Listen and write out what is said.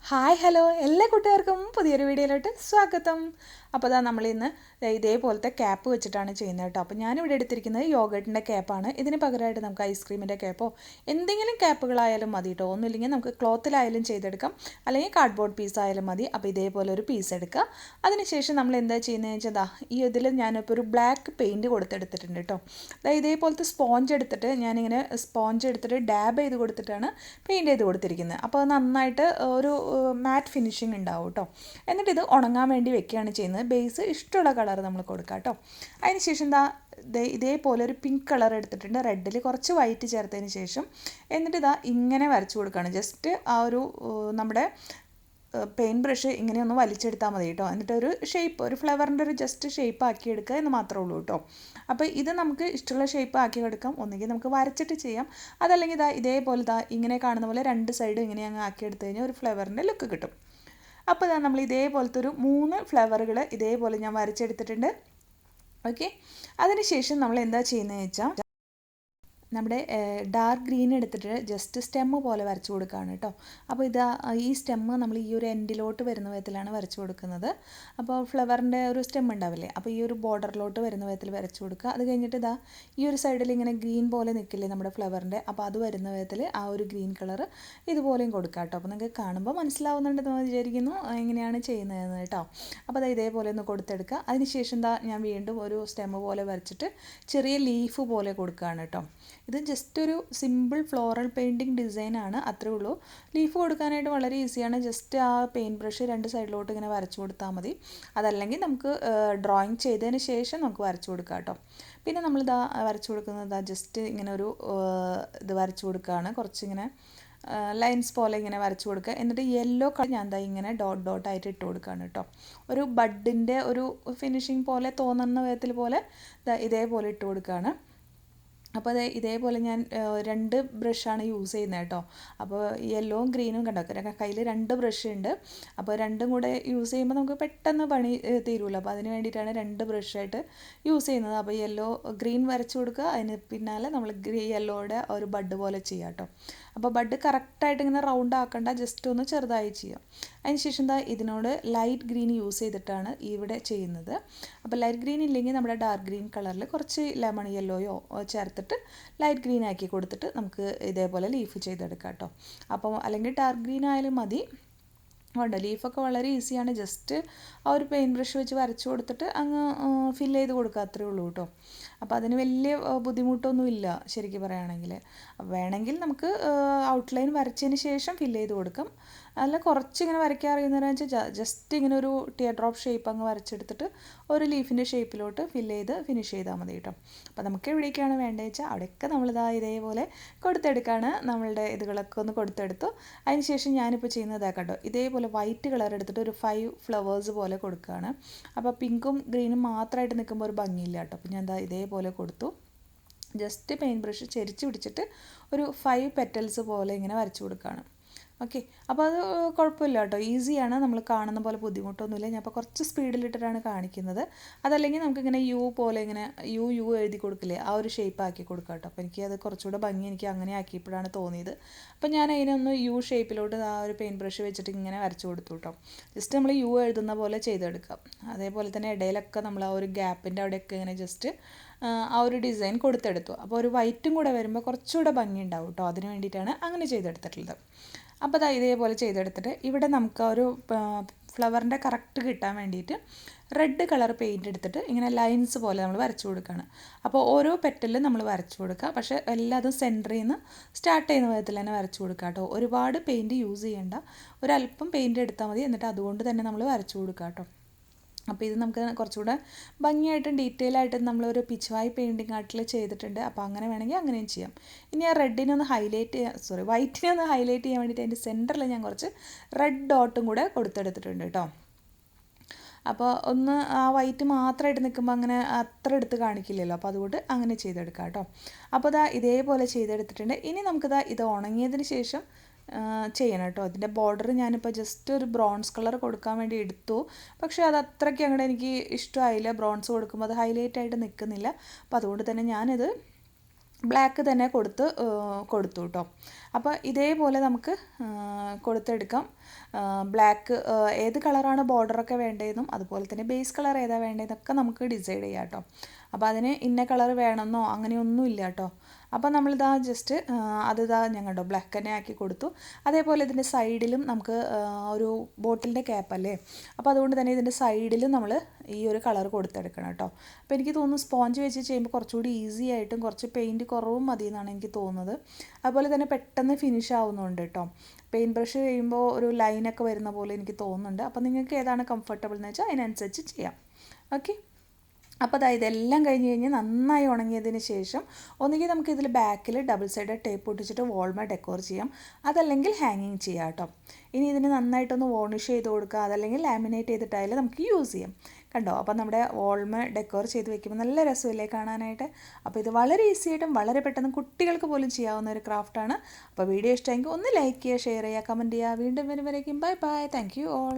Hi hello എല്ലാ കൂട്ടുകാർക്കും പുതിയൊരു വീഡിയോയിലോട്ട് സ്വാഗതം. അപ്പോൾ അതാ നമ്മളിന്ന് ഇതേപോലത്തെ ക്യാപ്പ് വെച്ചിട്ടാണ് ചെയ്യുന്നത് കേട്ടോ. അപ്പോൾ ഞാനിവിടെ എടുത്തിരിക്കുന്നത് യോഗട്ടിൻ്റെ ക്യാപ്പാണ്. ഇതിന് പകരമായിട്ട് നമുക്ക് ഐസ്ക്രീമിൻ്റെ ക്യാപ്പോ എന്തെങ്കിലും ക്യാപ്പുകളായാലും മതി കേട്ടോ. ഒന്നുമില്ലെങ്കിൽ നമുക്ക് ക്ലോത്തിലായാലും ചെയ്തെടുക്കാം, അല്ലെങ്കിൽ കാർഡ്ബോർഡ് പീസ് ആയാലും മതി. അപ്പോൾ ഇതേപോലെ ഒരു പീസ് എടുക്കുക. അതിനുശേഷം നമ്മൾ എന്താ ചെയ്യുന്നതെന്ന് വെച്ചാൽ ഈ ഇതിൽ ഞാനിപ്പോൾ ഒരു ബ്ലാക്ക് പെയിൻറ്റ് കൊടുത്തെടുത്തിട്ടുണ്ട് കേട്ടോ. അതായത് ഇതേപോലത്തെ സ്പോഞ്ച് എടുത്തിട്ട് ഞാനിങ്ങനെ സ്പോഞ്ച് എടുത്തിട്ട് ഡാബ് ചെയ്ത് കൊടുത്തിട്ടാണ് പെയിൻറ്റ് ചെയ്ത് കൊടുത്തിരിക്കുന്നത്. അപ്പോൾ അത് നന്നായിട്ട് ഒരു മാറ്റ് ഫിനിഷിങ് ഉണ്ടാവും കേട്ടോ. എന്നിട്ട് ഇത് ഉണങ്ങാൻ വേണ്ടി വെക്കുകയാണ് ചെയ്യുന്നത്. ബേസ് ഇഷ്ടമുള്ള കളർ നമ്മൾ കൊടുക്കാം കേട്ടോ. അതിന് ശേഷം ഇതേപോലെ ഒരു പിങ്ക് കളർ എടുത്തിട്ടുണ്ട്, റെഡിൽ കുറച്ച് വൈറ്റ് ചേർത്തതിന് ശേഷം എന്നിട്ട് ഇങ്ങനെ വരച്ചു കൊടുക്കുകയാണ്. ജസ്റ്റ് ആ ഒരു നമ്മുടെ പെയിൻറ്റ് ബ്രഷ് ഇങ്ങനെ ഒന്ന് വലിച്ചെടുത്താൽ മതി കേട്ടോ. എന്നിട്ട് ഒരു ഷേപ്പ്, ഒരു ഫ്ലവറിൻ്റെ ഒരു ജസ്റ്റ് ഷേപ്പ് ആക്കി എടുക്കുക എന്ന് മാത്രമേ ഉള്ളൂ കേട്ടോ. അപ്പോൾ ഇത് നമുക്ക് ഇഷ്ടമുള്ള ഷേപ്പ് ആക്കി എടുക്കാം. ഒന്നുകിൽ നമുക്ക് വരച്ചിട്ട് ചെയ്യാം, അതല്ലെങ്കിൽ ഇതേപോലെ ഇങ്ങനെ കാണുന്ന പോലെ രണ്ട് സൈഡും ഇങ്ങനെ അങ്ങ് ആക്കിയെടുത്ത് കഴിഞ്ഞാൽ ഒരു ഫ്ലവറിൻ്റെ ലുക്ക് കിട്ടും. അപ്പോൾ നമ്മൾ ഇതേപോലത്തെ ഒരു 3 ഫ്ലവറുകൾ ഇതേപോലെ ഞാൻ വരച്ചെടുത്തിട്ടുണ്ട്. ഓക്കെ, അതിനുശേഷം നമ്മൾ എന്താ ചെയ്യുന്നതെന്ന് വെച്ചാൽ നമ്മുടെ ഡാർക്ക് ഗ്രീൻ എടുത്തിട്ട് ജസ്റ്റ് സ്റ്റെമ്മ് പോലെ വരച്ചു കൊടുക്കുകയാണ് കേട്ടോ. അപ്പോൾ ഈ സ്റ്റെമ്മ് നമ്മൾ ഈ ഒരു എൻഡിലോട്ട് വരുന്ന വിധത്തിലാണ് വരച്ചു കൊടുക്കുന്നത്. അപ്പോൾ ഫ്ലവറിൻ്റെ ഒരു സ്റ്റെം ഉണ്ടാവില്ലേ, അപ്പോൾ ഈ ഒരു ബോർഡറിലോട്ട് വരുന്ന വിധത്തിൽ വരച്ചു കൊടുക്കുക. അത് കഴിഞ്ഞിട്ട് ഈ ഒരു സൈഡിൽ ഇങ്ങനെ ഗ്രീൻ പോലെ നിൽക്കില്ലേ നമ്മുടെ ഫ്ലവറിൻ്റെ, അപ്പോൾ അത് വരുന്ന വിധത്തിൽ ആ ഒരു ഗ്രീൻ കളർ ഇതുപോലെയും കൊടുക്കുക കേട്ടോ. അപ്പോൾ നിങ്ങൾക്ക് കാണുമ്പോൾ മനസ്സിലാവുന്നുണ്ടെന്ന് വിചാരിക്കുന്നു എങ്ങനെയാണ് ചെയ്യുന്നതെന്ന് കേട്ടോ. അപ്പോൾ ഇതേപോലെ ഒന്ന് കൊടുത്തെടുക്കുക. അതിനുശേഷം ഞാൻ വീണ്ടും ഒരു സ്റ്റെമ്മ് പോലെ വരച്ചിട്ട് ചെറിയ ലീഫ് പോലെ കൊടുക്കുകയാണ് കേട്ടോ. ഇത് ജസ്റ്റ് ഒരു സിമ്പിൾ ഫ്ലോറൽ പെയിൻറ്റിങ് ഡിസൈനാണ്, അത്രേ ഉള്ളൂ. ലീഫ് കൊടുക്കാനായിട്ട് വളരെ ഈസിയാണ്. ജസ്റ്റ് ആ പെയിൻറ്റ് ബ്രഷ് രണ്ട് സൈഡിലോട്ട് ഇങ്ങനെ വരച്ചു കൊടുത്താൽ മതി. അതല്ലെങ്കിൽ നമുക്ക് ഡ്രോയിങ് ചെയ്തതിന് ശേഷം നമുക്ക് വരച്ചു കൊടുക്കാം കേട്ടോ. പിന്നെ നമ്മൾ വരച്ചു കൊടുക്കുന്നത് ജസ്റ്റ് ഇങ്ങനെ ഒരു ഇത് വരച്ചു കൊടുക്കുകയാണ്. കുറച്ചിങ്ങനെ ലൈൻസ് പോലെ ഇങ്ങനെ വരച്ചു കൊടുക്കുക. എന്നിട്ട് യെല്ലോ കളർ ഞാൻ ഇങ്ങനെ ഡോട്ടായിട്ട് ഇട്ട് കൊടുക്കുകയാണ് കേട്ടോ. ഒരു ബഡിൻ്റെ ഒരു ഫിനിഷിങ് പോലെ തോന്നുന്ന വിധത്തിൽ പോലെ ഇതേപോലെ ഇട്ട് കൊടുക്കുകയാണ്. അപ്പോൾ ഇതേപോലെ ഞാൻ 2 ബ്രഷാണ് യൂസ് ചെയ്യുന്നത് കേട്ടോ. അപ്പോൾ യെല്ലോവും ഗ്രീനും കണ്ടോ, കയ്യിൽ 2 ബ്രഷ് ഉണ്ട്. അപ്പോൾ രണ്ടും കൂടെ യൂസ് ചെയ്യുമ്പോൾ നമുക്ക് പെട്ടെന്ന് പണി തീരുമല്ലോ. അപ്പോൾ അതിന് വേണ്ടിയിട്ടാണ് 2 ബ്രഷായിട്ട് യൂസ് ചെയ്യുന്നത്. അപ്പോൾ ഗ്രീൻ വരച്ചു കൊടുക്കുക, അതിന് പിന്നാലെ നമ്മൾ യെല്ലോയുടെ ഒരു ബഡ് പോലെ ചെയ്യാം കേട്ടോ. അപ്പോൾ ബഡ് കറക്റ്റായിട്ട് ഇങ്ങനെ റൗണ്ട് ആക്കണ്ട, ജസ്റ്റ് ഒന്ന് ചെറുതായി ചെയ്യാം. അതിന് ശേഷം ഇതിനോട് ലൈറ്റ് ഗ്രീൻ യൂസ് ചെയ്തിട്ടാണ് ഇവിടെ ചെയ്യുന്നത്. അപ്പോൾ ലൈറ്റ് ഗ്രീൻ ഇല്ലെങ്കിൽ നമ്മുടെ ഡാർക്ക് ഗ്രീൻ കളറിൽ കുറച്ച് ലെമൺ യെല്ലോയോ ചേർത്തിട്ട് ലൈറ്റ് ഗ്രീൻ ആക്കി കൊടുത്തിട്ട് നമുക്ക് ഇതേപോലെ ലീഫ് ചെയ്തെടുക്കാം കേട്ടോ. അപ്പോൾ അല്ലെങ്കിൽ ഡാർക്ക് ഗ്രീൻ ആയാലും മതി. ഉണ്ട്, ലീഫൊക്കെ വളരെ ഈസിയാണ്. ജസ്റ്റ് ആ ഒരു പെയിൻറ്റ് ബ്രഷ് വെച്ച് വരച്ചു കൊടുത്തിട്ട് അങ്ങ് ഫില്ല് ചെയ്ത് കൊടുക്കുക, അത്രേ ഉള്ളൂ കേട്ടോ. അപ്പോൾ അതിന് വലിയ ബുദ്ധിമുട്ടൊന്നുമില്ല ശരിക്കും പറയുകയാണെങ്കിൽ. വേണമെങ്കിൽ നമുക്ക് ഔട്ട്ലൈൻ വരച്ചതിന് ശേഷം ഫില്ല് ചെയ്ത് കൊടുക്കാം. അല്ല കുറച്ചിങ്ങനെ വരയ്ക്കാൻ അറിയുന്നതെന്ന് വെച്ചാൽ ജസ്റ്റ് ഇങ്ങനെ ഒരു ടിയർ ഡ്രോപ്പ് ഷേപ്പ് അങ്ങ് വരച്ചെടുത്തിട്ട് ഒരു ലീഫിൻ്റെ ഷേപ്പിലോട്ട് ഫില്ല് ചെയ്ത് ഫിനിഷ് ചെയ്താൽ മതി കേട്ടോ. അപ്പോൾ നമുക്ക് എവിടേക്കാണ് വേണ്ടതെന്ന് വെച്ചാൽ അവിടെയൊക്കെ ഇതേപോലെ കൊടുത്തെടുക്കുകയാണ്. നമ്മളുടെ ഇതുകളൊക്കെ ഒന്ന് കൊടുത്തെടുത്തു. അതിന് ശേഷം ഞാനിപ്പോൾ ചെയ്യുന്നത് കേട്ടോ, ഇതേപോലെ വൈറ്റ് കളർ എടുത്തിട്ട് ഒരു 5 ഫ്ലവേഴ്സ് പോലെ കൊടുക്കുകയാണ്. അപ്പോൾ പിങ്കും ഗ്രീനും മാത്രമായിട്ട് നിൽക്കുമ്പോൾ ഒരു ഭംഗിയില്ല കേട്ടോ. അപ്പോൾ ഞാൻ ഇതേപോലെ കൊടുത്തു. ജസ്റ്റ് പെയിൻറ്റ് ബ്രഷ് ചെരിച്ച് പിടിച്ചിട്ട് ഒരു 5 പെറ്റൽസ് പോലെ ഇങ്ങനെ വരച്ചു കൊടുക്കുകയാണ്. ഓക്കെ, അപ്പോൾ അത് കുഴപ്പമില്ല കേട്ടോ, ഈസിയാണ്. നമ്മൾ കാണുന്ന പോലെ ബുദ്ധിമുട്ടൊന്നുമില്ല. ഞാൻ അപ്പോൾ കുറച്ച് സ്പീഡിലിട്ടിട്ടാണ് കാണിക്കുന്നത്. അതല്ലെങ്കിൽ നമുക്കിങ്ങനെ പോലെ ഇങ്ങനെ യു എഴുതി കൊടുക്കില്ലേ, ആ ഒരു ഷേപ്പ് ആക്കി കൊടുക്കാം കേട്ടോ. അപ്പോൾ എനിക്കത് കുറച്ചുകൂടെ ഭംഗി എനിക്ക് അങ്ങനെ ആക്കിയപ്പോഴാണ് തോന്നിയത്. അപ്പോൾ ഞാൻ അതിനൊന്ന് ഷേപ്പിലോട്ട് ആ ഒരു പെയിൻറ്റ് ബ്രഷ് വെച്ചിട്ട് ഇങ്ങനെ വരച്ചു കൊടുത്തു കേട്ടോ. ജസ്റ്റ് നമ്മൾ എഴുതുന്ന പോലെ ചെയ്തെടുക്കാം. അതേപോലെ തന്നെ ഇടയിലൊക്കെ നമ്മൾ ആ ഒരു ഗ്യാപ്പിൻ്റെ അവിടെയൊക്കെ ഇങ്ങനെ ജസ്റ്റ് ആ ഒരു ഡിസൈൻ കൊടുത്തെടുത്തു. അപ്പോൾ ഒരു വൈറ്റും കൂടെ വരുമ്പോൾ കുറച്ചുകൂടെ ഭംഗി ഉണ്ടാവും കേട്ടോ. അതിന് വേണ്ടിയിട്ടാണ് അങ്ങനെ ചെയ്തെടുത്തിട്ടുള്ളത്. അപ്പോൾ ഇതേപോലെ ചെയ്തെടുത്തിട്ട് ഇവിടെ നമുക്ക് ഒരു ഫ്ലവറിൻ്റെ കറക്റ്റ് കിട്ടാൻ വേണ്ടിയിട്ട് റെഡ് കളർ പെയിൻറ്റ് എടുത്തിട്ട് ഇങ്ങനെ ലൈൻസ് പോലെ നമ്മൾ വരച്ചു കൊടുക്കുകയാണ്. അപ്പോൾ ഓരോ പെറ്റലിലും നമ്മൾ വരച്ചു കൊടുക്കുക, പക്ഷേ എല്ലാതും സെൻറ്ററിൽ നിന്ന് സ്റ്റാർട്ട് ചെയ്യുന്ന വിധത്തിൽ തന്നെ വരച്ചു കൊടുക്കുക കേട്ടോ. ഒരുപാട് പെയിൻറ്റ് യൂസ് ചെയ്യേണ്ട, ഒരല്പം പെയിൻറ്റ് എടുത്താൽ മതി. എന്നിട്ട് അതുകൊണ്ട് തന്നെ നമ്മൾ വരച്ചു കൊടുക്കുക കേട്ടോ. അപ്പോൾ ഇത് നമുക്ക് കുറച്ചുകൂടെ ഭംഗിയായിട്ടും ഡീറ്റെയിൽ ആയിട്ട് നമ്മളൊരു പിച്ചുവായി പെയിൻറ്റിങ് ആർട്ടിൽ ചെയ്തിട്ടുണ്ട്. അപ്പോൾ അങ്ങനെ വേണമെങ്കിൽ അങ്ങനെയും ചെയ്യാം. ഇനി ആ വൈറ്റിനെ ഒന്ന് ഹൈലൈറ്റ് ചെയ്യാൻ വേണ്ടിയിട്ട് അതിൻ്റെ സെൻറ്ററിൽ ഞാൻ കുറച്ച് റെഡ് ഡോട്ടും കൂടെ കൊടുത്തെടുത്തിട്ടുണ്ട് കേട്ടോ. അപ്പോൾ ഒന്ന് ആ വൈറ്റ് മാത്രമായിട്ട് നിൽക്കുമ്പോൾ അങ്ങനെ അത്ര എടുത്ത് കാണിക്കില്ലല്ലോ. അപ്പോൾ അതുകൊണ്ട് അങ്ങനെ ചെയ്തെടുക്കാം കേട്ടോ. അപ്പോൾ ഇതേപോലെ ചെയ്തെടുത്തിട്ടുണ്ട്. ഇനി നമുക്ക് ഇത് ഉണങ്ങിയതിന് ശേഷം ചെയ്യണം കേട്ടോ. അതിൻ്റെ ബോർഡർ ഞാനിപ്പോൾ ജസ്റ്റ് ഒരു ബ്രോൺസ് കളർ കൊടുക്കാൻ വേണ്ടി എടുത്തു, പക്ഷേ അത് അത്രയ്ക്ക് അങ്ങോട്ട് എനിക്ക് ഇഷ്ടമായില്ല. ബ്രോൺസ് കൊടുക്കുമ്പോൾ അത് ഹൈലൈറ്റ് ആയിട്ട് നിൽക്കുന്നില്ല. അപ്പോൾ അതുകൊണ്ട് തന്നെ ഞാനിത് ബ്ലാക്ക് തന്നെ കൊടുത്തു കേട്ടോ. അപ്പോൾ ഇതേപോലെ നമുക്ക് കൊടുത്തെടുക്കാം. ബ്ലാക്ക് ഏത് കളറാണ് ബോർഡറൊക്കെ വേണ്ടതെന്നും അതുപോലെ തന്നെ ബേസ് കളർ ഏതാ വേണ്ടതെന്നൊക്കെ നമുക്ക് ഡിസൈഡ് ചെയ്യാം കേട്ടോ. അപ്പോൾ അതിന് ഇന്ന കളർ വേണമെന്നോ അങ്ങനെയൊന്നും ഇല്ല കേട്ടോ. അപ്പോൾ നമ്മളിതാ ജസ്റ്റ് ഞാൻ കണ്ടോ ബ്ലാക്ക് തന്നെ ആക്കി കൊടുത്തു. അതേപോലെ ഇതിൻ്റെ സൈഡിലും നമുക്ക് ഒരു ബോട്ടിലിൻ്റെ ക്യാപ്പല്ലേ, അപ്പോൾ അതുകൊണ്ട് തന്നെ ഇതിൻ്റെ സൈഡിലും നമ്മൾ ഈ ഒരു കളർ കൊടുത്തെടുക്കണം കേട്ടോ. അപ്പോൾ എനിക്ക് തോന്നുന്നു സ്പോഞ്ച് വെച്ച് ചെയ്യുമ്പോൾ കുറച്ചുകൂടി ഈസി ആയിട്ടും കുറച്ച് പെയിൻറ്റ് കുറവും മതി എന്നാണ് എനിക്ക് തോന്നുന്നത്. അതുപോലെ തന്നെ പെട്ടെന്ന് ഫിനിഷ് ആവുന്നുണ്ട് കേട്ടോ. പെയിൻറ്റ് ബ്രഷ് കഴിയുമ്പോൾ ഒരു ലൈനൊക്കെ വരുന്ന പോലെ എനിക്ക് തോന്നുന്നുണ്ട്. അപ്പോൾ നിങ്ങൾക്ക് ഏതാണ് കംഫർട്ടബിൾ എന്ന് വെച്ചാൽ അതിനനുസരിച്ച് ചെയ്യാം. ഓക്കെ. അപ്പോൾ ഇതെല്ലാം കഴിഞ്ഞ് നന്നായി ഉണങ്ങിയതിന് ശേഷം ഒന്നുകിൽ നമുക്ക് ഇതിൽ ബാക്കിൽ ഡബിൾ സൈഡ് ടേപ്പ് ഒട്ടിച്ചിട്ട് വോൾമേറ്റ് ഡെക്കോർ ചെയ്യാം, അതല്ലെങ്കിൽ ഹാങ്ങിങ് ചെയ്യാം കേട്ടോ. ഇനി ഇതിന് നന്നായിട്ടൊന്ന് വാർണിഷ് ചെയ്ത് കൊടുക്കുക, അതല്ലെങ്കിൽ ലാമിനേറ്റ് ചെയ്തിട്ടായാലും നമുക്ക് യൂസ് ചെയ്യാം. കണ്ടോ, അപ്പോൾ നമ്മുടെ വോൾമേറ്റ് ഡെക്കോർ ചെയ്ത് വെക്കുമ്പോൾ നല്ല രസമില്ലേ കാണാനായിട്ട്. അപ്പോൾ ഇത് വളരെ ഈസി ആയിട്ടും വളരെ പെട്ടെന്ന് കുട്ടികൾക്ക് പോലും ചെയ്യാവുന്ന ഒരു ക്രാഫ്റ്റാണ്. അപ്പോൾ വീഡിയോ ഇഷ്ടമെങ്കിൽ ഒന്ന് ലൈക്ക് ചെയ്യുക, ഷെയർ ചെയ്യുക, കമൻറ്റ് ചെയ്യുക. വീണ്ടും വരുമ്പോഴേക്കും bye bye. Thank you all.